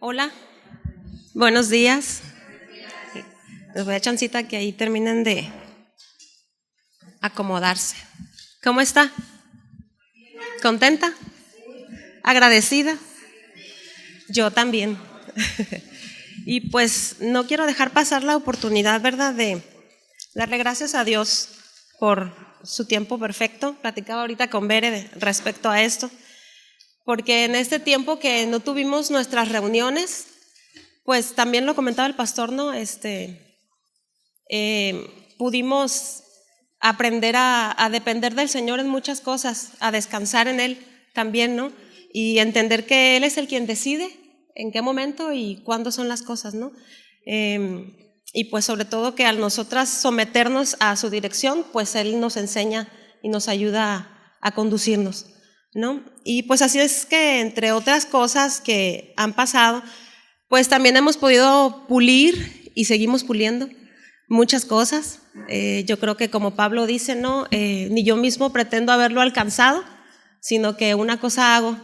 Hola, buenos días. Les voy a dar chancita que ahí terminen de acomodarse. ¿Cómo está? ¿Contenta? ¿Agradecida? Yo también. Y pues no quiero dejar pasar la oportunidad, ¿verdad?, de darle gracias a Dios por su tiempo perfecto. Platicaba ahorita con Bere respecto a esto, porque en este tiempo que no tuvimos nuestras reuniones, pues también lo comentaba el pastor, ¿no? Pudimos aprender a depender del Señor en muchas cosas, a descansar en Él también, ¿no? Y entender que Él es el quien decide en qué momento y cuándo son las cosas, ¿no? Y pues sobre todo que al nosotras someternos a su dirección, pues Él nos enseña y nos ayuda a conducirnos, ¿no? Y pues así es que, entre otras cosas que han pasado, pues también hemos podido pulir y seguimos puliendo muchas cosas. Yo creo que, como Pablo dice, no, ni yo mismo pretendo haberlo alcanzado, sino que una cosa hago,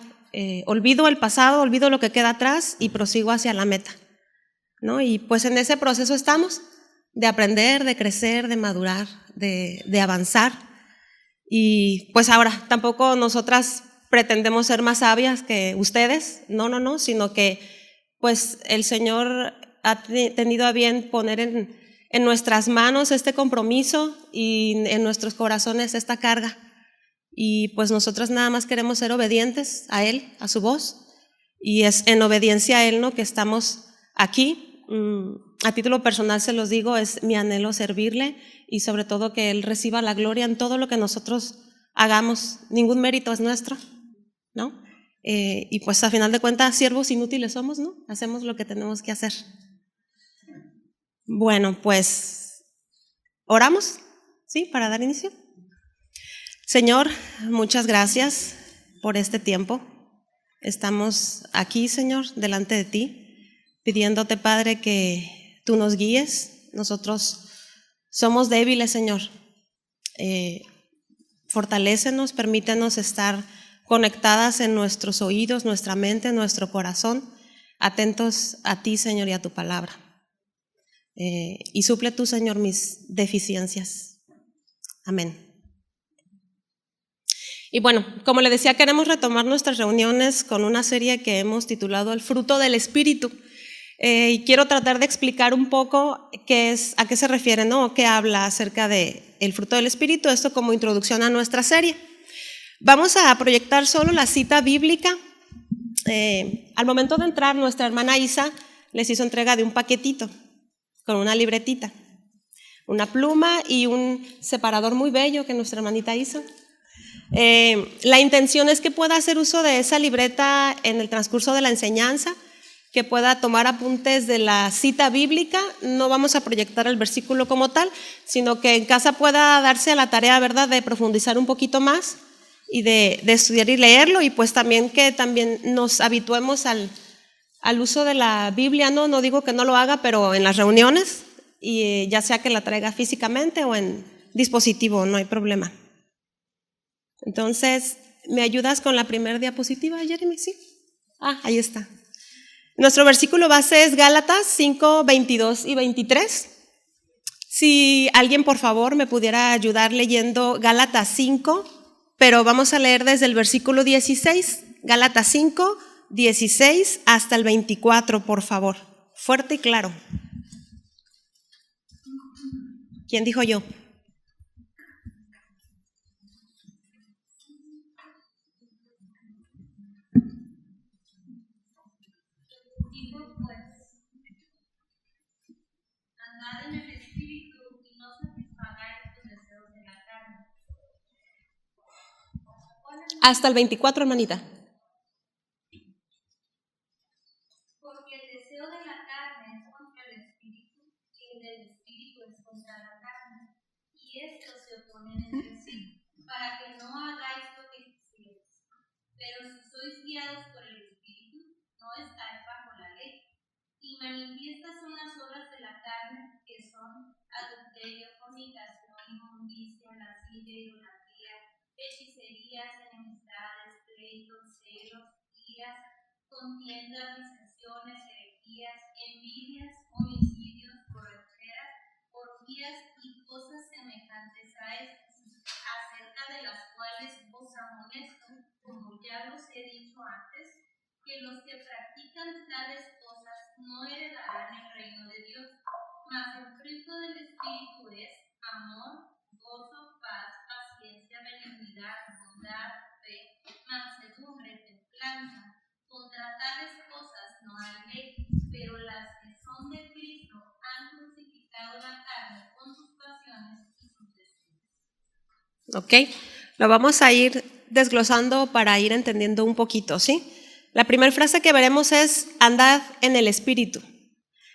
olvido el pasado, olvido lo que queda atrás y prosigo hacia la meta, ¿no? Y pues en ese proceso estamos, de aprender, de crecer, de madurar, de avanzar. Y pues ahora, tampoco nosotras pretendemos ser más sabias que ustedes, no, sino que pues el Señor ha tenido a bien poner en nuestras manos este compromiso y en nuestros corazones esta carga. Y pues nosotras nada más queremos ser obedientes a Él, a su voz, y es en obediencia a Él, ¿no?, que estamos aquí. A título personal se los digo, es mi anhelo servirle y sobre todo que Él reciba la gloria en todo lo que nosotros hagamos. Ningún mérito es nuestro, ¿no? Y pues a final de cuentas, siervos inútiles somos, ¿no? Hacemos lo que tenemos que hacer. Bueno, pues oramos, ¿sí?, para dar inicio. Señor, muchas gracias por este tiempo. Estamos aquí, Señor, delante de ti, pidiéndote, Padre, que tú nos guíes. Nosotros somos débiles, Señor. Fortalécenos, permítenos estar conectadas en nuestros oídos, nuestra mente, nuestro corazón, atentos a ti, Señor, y a tu palabra. Y suple tú, Señor, mis deficiencias. Amén. Y bueno, como le decía, queremos retomar nuestras reuniones con una serie que hemos titulado El fruto del Espíritu. Y quiero tratar de explicar un poco a qué se refiere, ¿no?, qué habla acerca del fruto del Espíritu, esto como introducción a nuestra serie. Vamos a proyectar solo la cita bíblica. Al momento de entrar, nuestra hermana Isa les hizo entrega de un paquetito con una libretita, una pluma y un separador muy bello que nuestra hermanita hizo. La intención es que pueda hacer uso de esa libreta en el transcurso de la enseñanza, que pueda tomar apuntes de la cita bíblica. No vamos a proyectar el versículo como tal, sino que en casa pueda darse a la tarea, ¿verdad?, de profundizar un poquito más y de estudiar y leerlo, y pues también que también nos habituemos al uso de la Biblia, no digo que no lo haga, pero en las reuniones, y ya sea que la traiga físicamente o en dispositivo, no hay problema. Entonces, ¿me ayudas con la primera diapositiva, Jeremy? Sí. Ahí está. Nuestro versículo base es Gálatas 5, 22 y 23. Si alguien, por favor, me pudiera ayudar leyendo Gálatas 5, pero vamos a leer desde el versículo 16, Gálatas 5, 16 hasta el 24, por favor. Fuerte y claro. ¿Quién dijo yo? Hasta el 24, hermanita. Porque el deseo de la carne es contra el espíritu, y el del espíritu es contra la carne, y estos se oponen entre sí, para que no hagáis lo que quisierais. Pero si sois guiados por el espíritu, no estáis bajo la ley. Y manifiestas son las obras de la carne, que son adulterio, fornicación, inmundicia, lascivia, idolatría, hechicerías, enemistades, pleitos, celos, iras, contiendas, disensiones, herejías, envidias, homicidios, borracheras, orgías y cosas semejantes a estas, acerca de las cuales os amonesto, como ya los he dicho antes, que los que practican tales cosas no heredarán el reino de Dios. Mas el fruto del Espíritu es amor, gozo, paz, paciencia, benignidad, bondad, fe, mansedumbre, templanza. Contra tales cosas no hay ley, pero las que son de Cristo han crucificado la carne con sus pasiones y sus deseos. Ok, lo vamos a ir desglosando para ir entendiendo un poquito, ¿sí? La primera frase que veremos es andad en el Espíritu.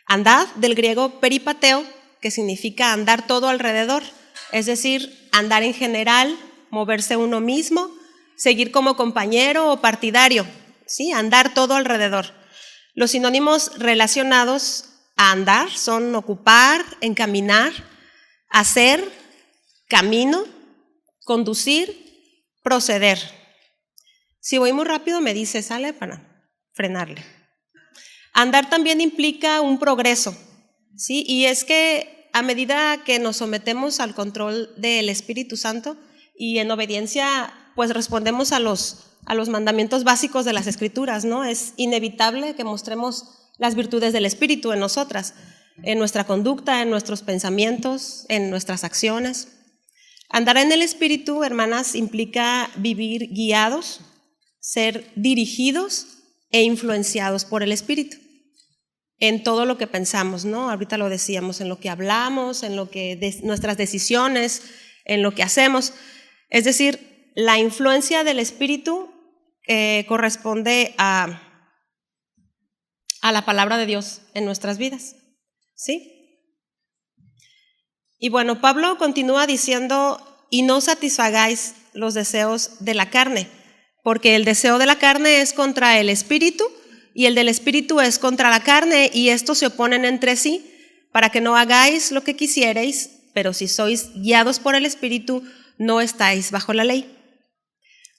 Andad, del griego peripateo, que significa andar todo alrededor, es decir, andar en general, moverse uno mismo, seguir como compañero o partidario, ¿sí? Andar todo alrededor. Los sinónimos relacionados a andar son ocupar, encaminar, hacer, camino, conducir, proceder. Si voy muy rápido me dice, sale para frenarle. Andar también implica un progreso, ¿sí? Y es que a medida que nos sometemos al control del Espíritu Santo y en obediencia, pues respondemos a los mandamientos básicos de las Escrituras, ¿no? Es inevitable que mostremos las virtudes del Espíritu en nosotras, en nuestra conducta, en nuestros pensamientos, en nuestras acciones. Andar en el Espíritu, hermanas, implica vivir guiados, ser dirigidos e influenciados por el Espíritu en todo lo que pensamos, ¿no? Ahorita lo decíamos, en lo que hablamos, en lo que nuestras decisiones, en lo que hacemos. Es decir, la influencia del Espíritu corresponde a la palabra de Dios en nuestras vidas, ¿sí? Y bueno, Pablo continúa diciendo, y no satisfagáis los deseos de la carne, porque el deseo de la carne es contra el Espíritu, y el del Espíritu es contra la carne, y estos se oponen entre sí, para que no hagáis lo que quisierais, pero si sois guiados por el Espíritu, no estáis bajo la ley.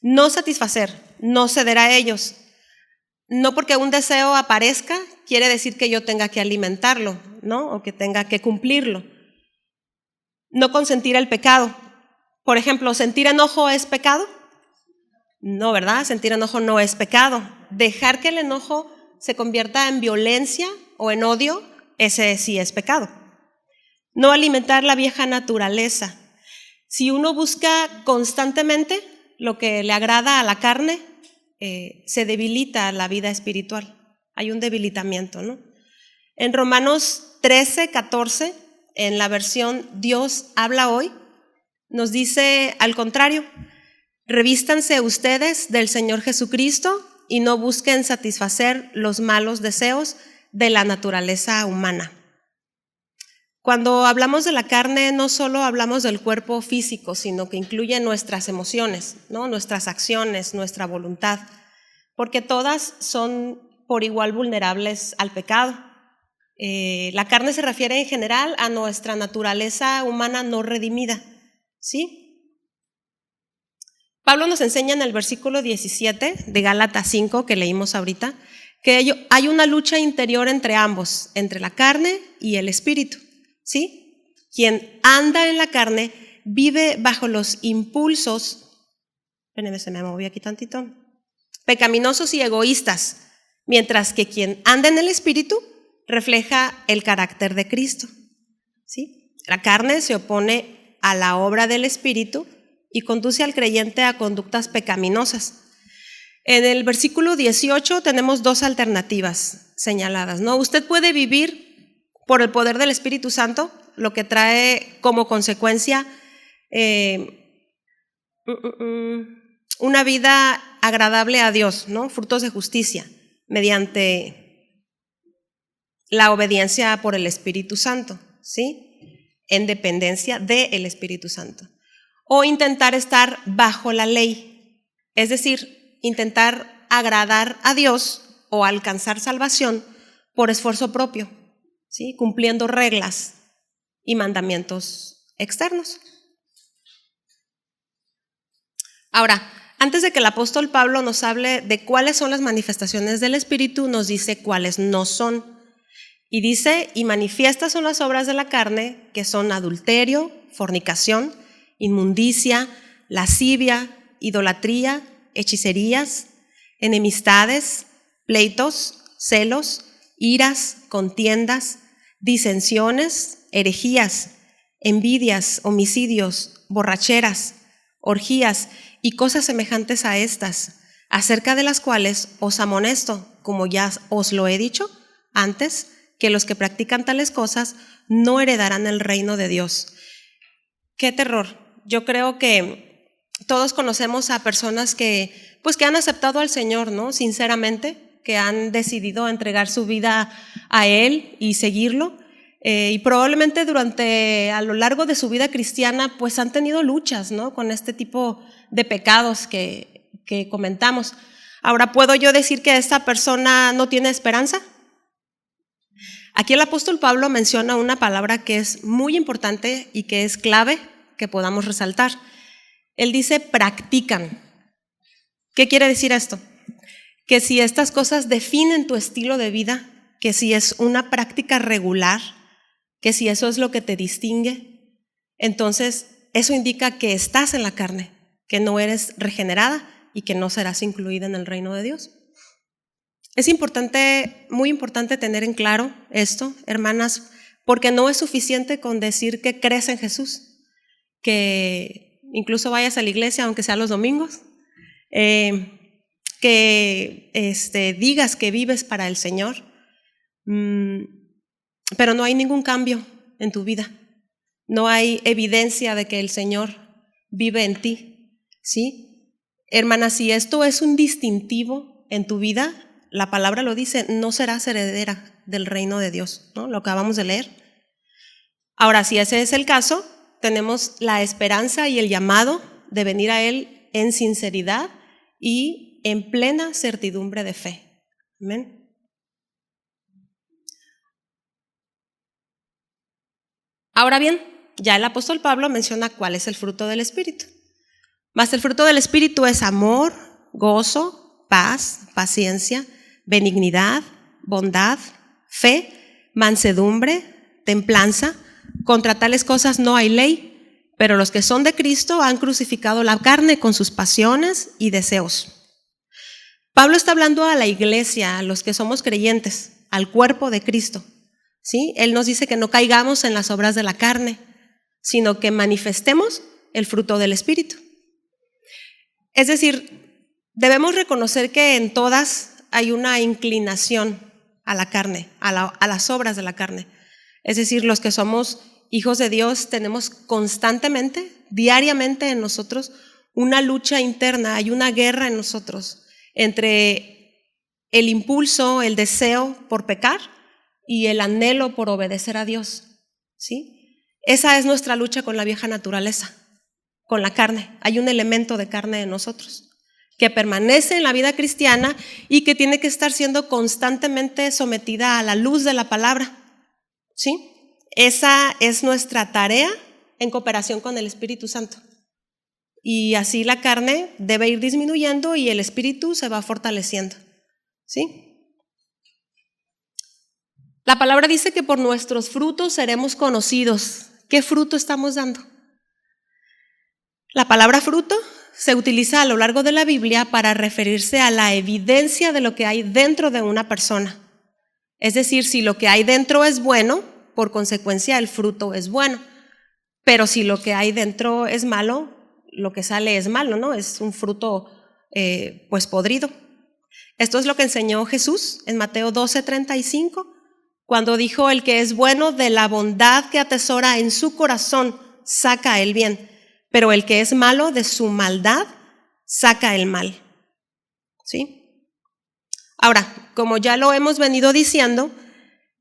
No satisfacer, no ceder a ellos. No porque un deseo aparezca, quiere decir que yo tenga que alimentarlo, ¿no? O que tenga que cumplirlo. No consentir el pecado. Por ejemplo, ¿sentir enojo es pecado? No, ¿verdad? Sentir enojo no es pecado. Dejar que el enojo se convierta en violencia o en odio, ese sí es pecado. No alimentar la vieja naturaleza. Si uno busca constantemente lo que le agrada a la carne, se debilita la vida espiritual. Hay un debilitamiento, ¿no? En Romanos 13:14, en la versión Dios habla hoy, nos dice al contrario, revístanse ustedes del Señor Jesucristo y no busquen satisfacer los malos deseos de la naturaleza humana. Cuando hablamos de la carne, no solo hablamos del cuerpo físico, sino que incluye nuestras emociones, ¿no? Nuestras acciones, nuestra voluntad, porque todas son por igual vulnerables al pecado. La carne se refiere en general a nuestra naturaleza humana no redimida, ¿sí? Pablo nos enseña en el versículo 17 de Gálatas 5, que leímos ahorita, que hay una lucha interior entre ambos, entre la carne y el espíritu, ¿sí? Quien anda en la carne vive bajo los impulsos, espérenme, se me movió aquí tantito, pecaminosos y egoístas, mientras que quien anda en el espíritu refleja el carácter de Cristo, ¿sí? La carne se opone a la obra del espíritu y conduce al creyente a conductas pecaminosas. En el versículo 18 tenemos dos alternativas señaladas, ¿no? Usted puede vivir por el poder del Espíritu Santo, lo que trae como consecuencia una vida agradable a Dios, ¿no? Frutos de justicia, mediante la obediencia por el Espíritu Santo, ¿sí? En dependencia del Espíritu Santo. O intentar estar bajo la ley, es decir, intentar agradar a Dios o alcanzar salvación por esfuerzo propio, ¿sí? Cumpliendo reglas y mandamientos externos. Ahora, antes de que el apóstol Pablo nos hable de cuáles son las manifestaciones del Espíritu, nos dice cuáles no son. Y dice, y manifiestas son las obras de la carne, que son adulterio, fornicación, inmundicia, lascivia, idolatría, hechicerías, enemistades, pleitos, celos, iras, contiendas, disensiones, herejías, envidias, homicidios, borracheras, orgías y cosas semejantes a estas, acerca de las cuales os amonesto, como ya os lo he dicho antes, que los que practican tales cosas no heredarán el reino de Dios. ¡Qué terror! Yo creo que todos conocemos a personas que han aceptado al Señor, ¿no? Sinceramente, que han decidido entregar su vida a Él y seguirlo. Y probablemente a lo largo de su vida cristiana, pues han tenido luchas, ¿no? Con este tipo de pecados que comentamos. Ahora, ¿puedo yo decir que esta persona no tiene esperanza? Aquí el apóstol Pablo menciona una palabra que es muy importante y que es clave que podamos resaltar. Él dice practican. ¿Qué quiere decir esto? Que si estas cosas definen tu estilo de vida, que si es una práctica regular, que si eso es lo que te distingue, entonces eso indica que estás en la carne, que no eres regenerada y que no serás incluida en el reino de Dios. Es importante, muy importante tener en claro esto, hermanas, porque no es suficiente con decir que crees en Jesús, que incluso vayas a la iglesia aunque sea los domingos, que digas que vives para el Señor, pero no hay ningún cambio en tu vida, no hay evidencia de que el Señor vive en ti, ¿sí? Hermana, si esto es un distintivo en tu vida, la palabra lo dice, no serás heredera del reino de Dios, ¿no? Lo acabamos de leer. Ahora, si ese es el caso, tenemos la esperanza y el llamado de venir a Él en sinceridad y en plena certidumbre de fe. Amén. Ahora bien, ya el apóstol Pablo menciona cuál es el fruto del Espíritu. Mas el fruto del Espíritu es amor, gozo, paz, paciencia, benignidad, bondad, fe, mansedumbre, templanza. Contra tales cosas no hay ley, pero los que son de Cristo han crucificado la carne con sus pasiones y deseos. Pablo está hablando a la iglesia, a los que somos creyentes, al cuerpo de Cristo, ¿sí? Él nos dice que no caigamos en las obras de la carne, sino que manifestemos el fruto del Espíritu. Es decir, debemos reconocer que en todas hay una inclinación a la carne, a las obras de la carne. Es decir, los que somos hijos de Dios tenemos constantemente, diariamente en nosotros, una lucha interna, hay una guerra en nosotros entre el impulso, el deseo por pecar y el anhelo por obedecer a Dios, ¿sí? Esa es nuestra lucha con la vieja naturaleza, con la carne. Hay un elemento de carne en nosotros que permanece en la vida cristiana y que tiene que estar siendo constantemente sometida a la luz de la palabra, ¿sí? Esa es nuestra tarea en cooperación con el Espíritu Santo. Y así la carne debe ir disminuyendo y el Espíritu se va fortaleciendo, ¿sí? La palabra dice que por nuestros frutos seremos conocidos. ¿Qué fruto estamos dando? La palabra fruto se utiliza a lo largo de la Biblia para referirse a la evidencia de lo que hay dentro de una persona. Es decir, si lo que hay dentro es bueno, por consecuencia el fruto es bueno. Pero si lo que hay dentro es malo, lo que sale es malo, ¿no? Es un fruto pues podrido. Esto es lo que enseñó Jesús en Mateo 12:35, cuando dijo: el que es bueno de la bondad que atesora en su corazón saca el bien, pero el que es malo de su maldad saca el mal, ¿sí? Ahora, como ya lo hemos venido diciendo,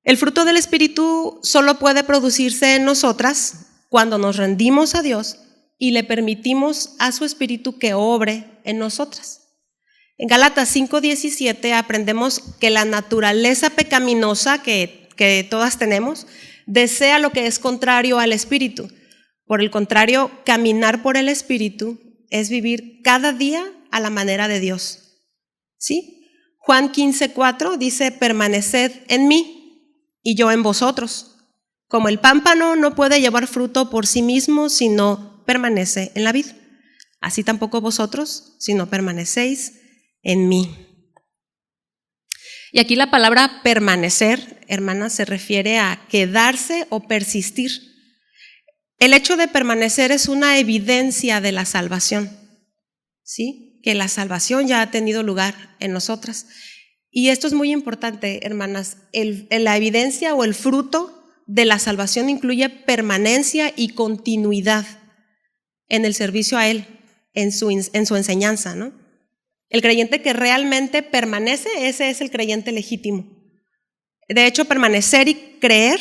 el fruto del Espíritu solo puede producirse en nosotras cuando nos rendimos a Dios y le permitimos a su Espíritu que obre en nosotras. En Gálatas 5:17 aprendemos que la naturaleza pecaminosa que todas tenemos desea lo que es contrario al Espíritu. Por el contrario, caminar por el Espíritu es vivir cada día a la manera de Dios. ¿Sí? Juan 15:4 dice, permaneced en mí y yo en vosotros. Como el pámpano no puede llevar fruto por sí mismo si no permanece en la vid, así tampoco vosotros si no permanecéis en mí. Y aquí la palabra permanecer, hermanas, se refiere a quedarse o persistir. El hecho de permanecer es una evidencia de la salvación, ¿sí? Que la salvación ya ha tenido lugar en nosotras. Y esto es muy importante, hermanas. La evidencia o el fruto de la salvación incluye permanencia y continuidad en el servicio a Él, en su enseñanza, ¿no? El creyente que realmente permanece, ese es el creyente legítimo. De hecho, permanecer y creer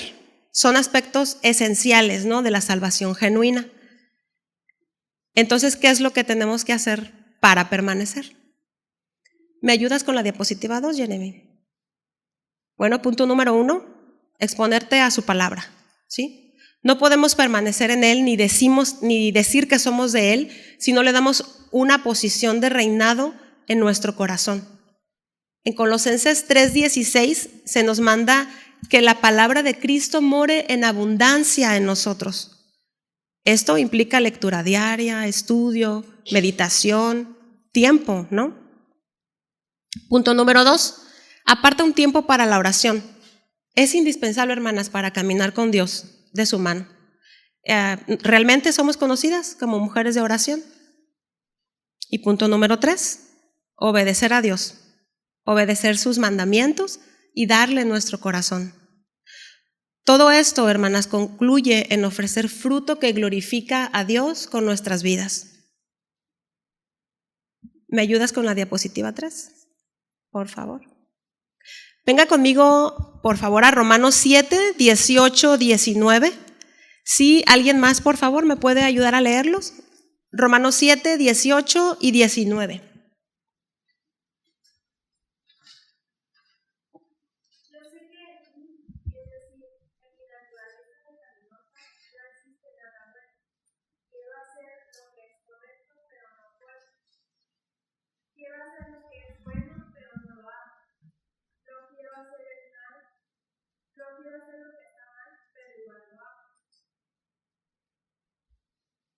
son aspectos esenciales, ¿no?, de la salvación genuina. Entonces, ¿qué es lo que tenemos que hacer para permanecer? ¿Me ayudas con la diapositiva 2, Jeremy? Bueno, punto número 1, exponerte a su palabra, ¿sí? No podemos permanecer en Él ni decir que somos de Él si no le damos una posición de reinado en nuestro corazón. En Colosenses 3:16 se nos manda que la palabra de Cristo more en abundancia en nosotros. Esto implica lectura diaria, estudio, meditación, tiempo, ¿no? Punto número 2, aparta un tiempo para la oración. Es indispensable, hermanas, para caminar con Dios de su mano. ¿Realmente somos conocidas como mujeres de oración? Y punto número 3, obedecer a Dios, obedecer sus mandamientos y darle nuestro corazón. Todo esto, hermanas, concluye en ofrecer fruto que glorifica a Dios con nuestras vidas. ¿Me ayudas con la diapositiva 3? Por favor. Venga conmigo, por favor, a Romanos 7:18-19. Si alguien más, por favor, me puede ayudar a leerlos. Romanos 7:18 y 19.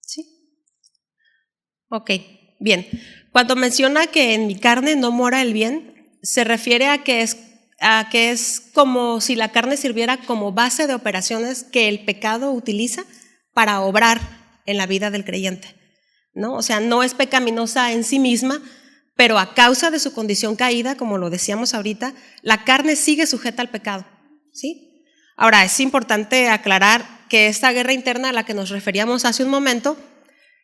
¿Sí? Ok, bien. Cuando menciona que en mi carne no mora el bien, se refiere a que es como si la carne sirviera como base de operaciones que el pecado utiliza para obrar en la vida del creyente, ¿no? O sea, no es pecaminosa en sí misma, pero a causa de su condición caída, como lo decíamos ahorita, la carne sigue sujeta al pecado, ¿sí? Ahora, es importante aclarar que esta guerra interna a la que nos referíamos hace un momento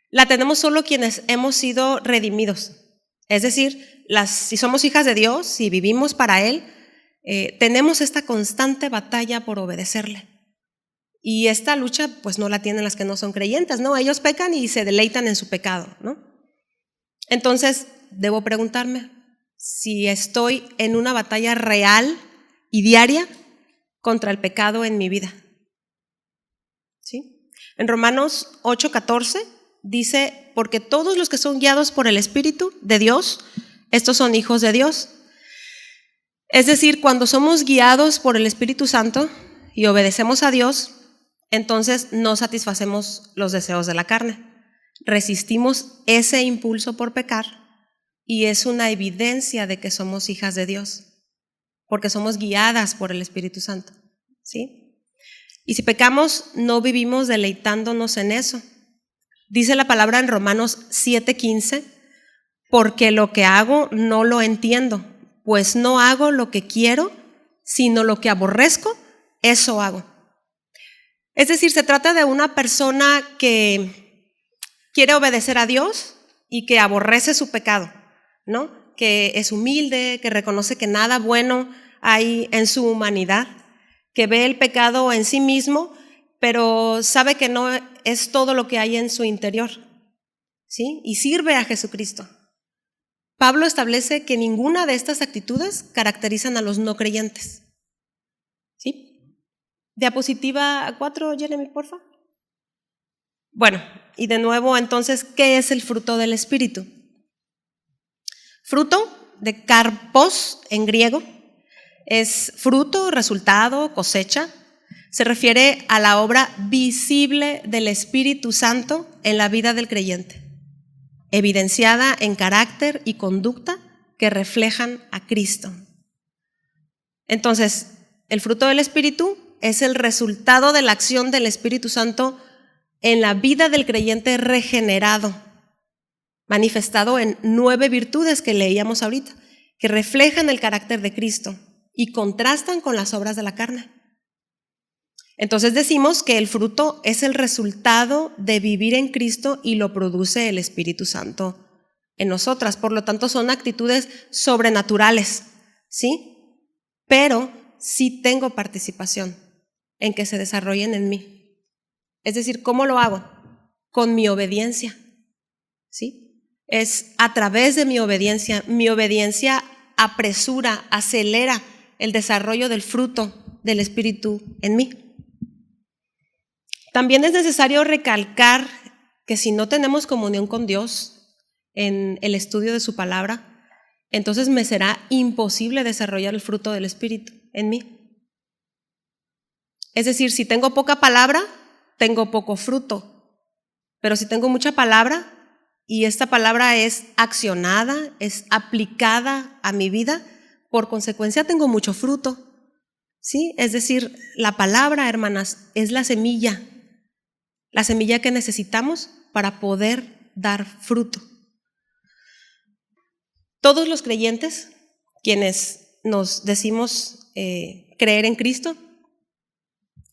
la tenemos solo quienes hemos sido redimidos. Es decir, si somos hijas de Dios, si vivimos para Él, tenemos esta constante batalla por obedecerle. Y esta lucha pues no la tienen las que no son creyentes, ¿no? Ellos pecan y se deleitan en su pecado, ¿no? Entonces, debo preguntarme si estoy en una batalla real y diaria contra el pecado en mi vida. ¿Sí? En Romanos 8:14 dice, porque todos los que son guiados por el Espíritu de Dios, estos son hijos de Dios. Es decir, cuando somos guiados por el Espíritu Santo y obedecemos a Dios, entonces no satisfacemos los deseos de la carne. Resistimos ese impulso por pecar y es una evidencia de que somos hijas de Dios, porque somos guiadas por el Espíritu Santo, ¿sí? Y si pecamos, no vivimos deleitándonos en eso. Dice la palabra en Romanos 7:15, porque lo que hago no lo entiendo, pues no hago lo que quiero, sino lo que aborrezco, eso hago. Es decir, se trata de una persona que quiere obedecer a Dios y que aborrece su pecado, ¿no? Que es humilde, que reconoce que nada bueno hay en su humanidad, que ve el pecado en sí mismo, pero sabe que no es todo lo que hay en su interior, ¿sí? Y sirve a Jesucristo. Pablo establece que ninguna de estas actitudes caracterizan a los no creyentes, ¿sí? Diapositiva 4, Jeremy, porfa. Bueno, y de nuevo, entonces, ¿qué es el fruto del Espíritu? Fruto, de karpos en griego, es fruto, resultado, cosecha. Se refiere a la obra visible del Espíritu Santo en la vida del creyente, evidenciada en carácter y conducta que reflejan a Cristo. Entonces, el fruto del Espíritu es el resultado de la acción del Espíritu Santo en la vida del creyente regenerado, manifestado en 9 virtudes que leíamos ahorita, que reflejan el carácter de Cristo y contrastan con las obras de la carne. Entonces decimos que el fruto es el resultado de vivir en Cristo y lo produce el Espíritu Santo en nosotras. Por lo tanto, son actitudes sobrenaturales, ¿sí? Pero sí tengo participación en que se desarrollen en mí. Es decir, ¿cómo lo hago? Con mi obediencia, ¿sí? Es a través de mi obediencia. Mi obediencia apresura, acelera el desarrollo del fruto del Espíritu en mí. También es necesario recalcar que si no tenemos comunión con Dios en el estudio de su palabra, entonces me será imposible desarrollar el fruto del Espíritu en mí. Es decir, si tengo poca palabra, tengo poco fruto. Pero si tengo mucha palabra y esta palabra es accionada, es aplicada a mi vida, por consecuencia tengo mucho fruto. ¿Sí? Es decir, la palabra, hermanas, es la semilla que necesitamos para poder dar fruto. Todos los creyentes, quienes nos decimos creer en Cristo,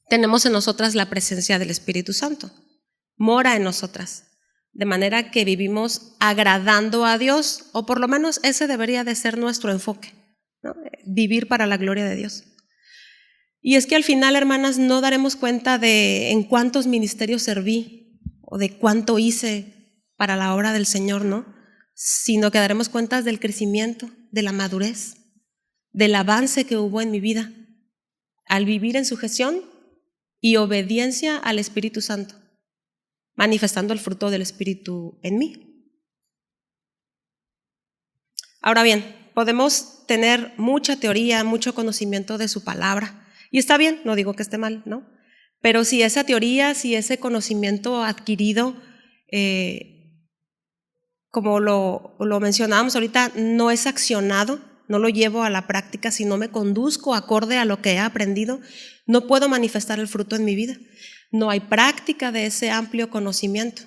tenemos en nosotras la presencia del Espíritu Santo, mora en nosotras, de manera que vivimos agradando a Dios, o por lo menos ese debería de ser nuestro enfoque, ¿no? Vivir para la gloria de Dios. Y es que al final, hermanas, no daremos cuenta de en cuántos ministerios serví o de cuánto hice para la obra del Señor, ¿no? Sino que daremos cuenta del crecimiento, de la madurez, del avance que hubo en mi vida al vivir en sujeción y obediencia al Espíritu Santo, manifestando el fruto del Espíritu en mí. Ahora bien, podemos tener mucha teoría, mucho conocimiento de su palabra, y está bien, no digo que esté mal, ¿no? Pero si esa teoría, si ese conocimiento adquirido, como lo mencionábamos ahorita, no es accionado, no lo llevo a la práctica, si no me conduzco acorde a lo que he aprendido, no puedo manifestar el fruto en mi vida. No hay práctica de ese amplio conocimiento,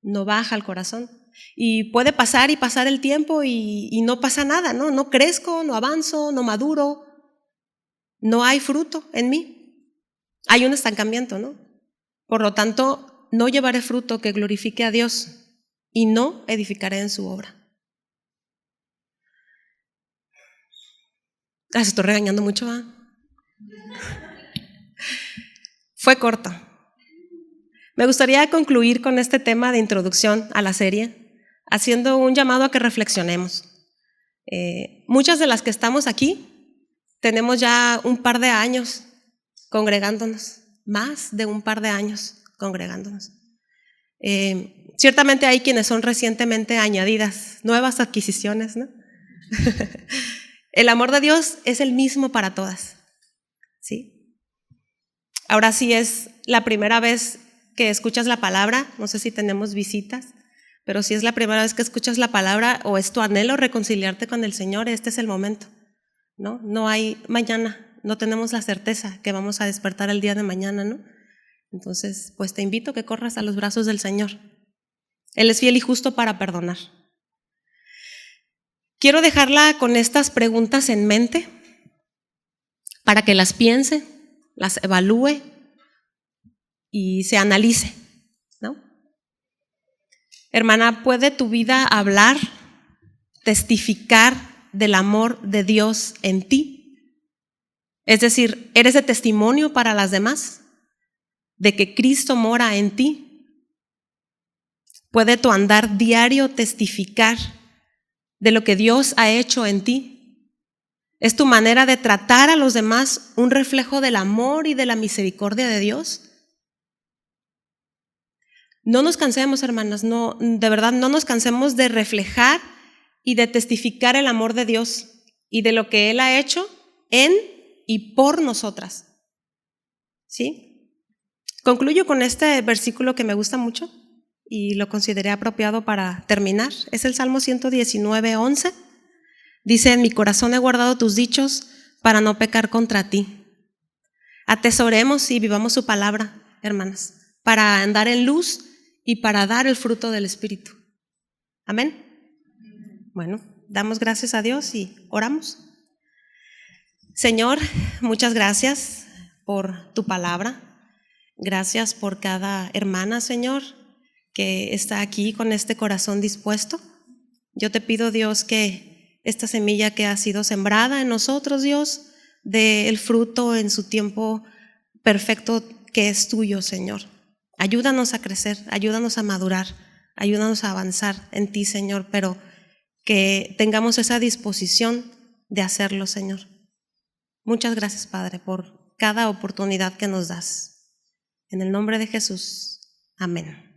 no baja al corazón. Y puede pasar y pasar el tiempo y no pasa nada, ¿no? No crezco, no avanzo, no maduro, no hay fruto en mí. Hay un estancamiento, ¿no? Por lo tanto, no llevaré fruto que glorifique a Dios y no edificaré en su obra. Se estoy regañando mucho, ¿eh? Fue corto. Me gustaría concluir con este tema de introducción a la serie, haciendo un llamado a que reflexionemos. Muchas de las que estamos aquí tenemos ya un par de años congregándonos, más de un par de años congregándonos. Ciertamente hay quienes son recientemente añadidas, nuevas adquisiciones, ¿no? El amor de Dios es el mismo para todas, ¿sí? Ahora sí es la primera vez que escuchas la palabra, no sé si tenemos visitas, pero si es la primera vez que escuchas la palabra o es tu anhelo reconciliarte con el Señor, este es el momento, ¿no? No hay mañana, no tenemos la certeza que vamos a despertar el día de mañana, ¿no? Entonces, pues te invito a que corras a los brazos del Señor. Él es fiel y justo para perdonar. Quiero dejarla con estas preguntas en mente para que las piense, las evalúe y se analice, ¿no? Hermana, ¿puede tu vida hablar, testificar del amor de Dios en ti? Es decir, ¿eres de testimonio para las demás de que Cristo mora en ti? ¿Puede tu andar diario testificar de lo que Dios ha hecho en ti? ¿Es tu manera de tratar a los demás un reflejo del amor y de la misericordia de Dios? No nos cansemos, hermanas, no, de verdad, no nos cansemos de reflejar y de testificar el amor de Dios y de lo que Él ha hecho en y por nosotras. ¿Sí? Concluyo con este versículo que me gusta mucho y lo consideré apropiado para terminar. Es el Salmo 119:11. Dice: en mi corazón he guardado tus dichos para no pecar contra ti. Atesoremos y vivamos su palabra, hermanas, para andar en luz y para dar el fruto del Espíritu. Amén. Bueno, damos gracias a Dios y oramos. Señor, muchas gracias por tu palabra. Gracias por cada hermana, Señor, que está aquí con este corazón dispuesto. Yo te pido, Dios, que esta semilla que ha sido sembrada en nosotros, Dios, dé el fruto en su tiempo perfecto que es tuyo, Señor. Ayúdanos a crecer, ayúdanos a madurar, ayúdanos a avanzar en ti, Señor, pero que tengamos esa disposición de hacerlo, Señor. Muchas gracias, Padre, por cada oportunidad que nos das. En el nombre de Jesús. Amén.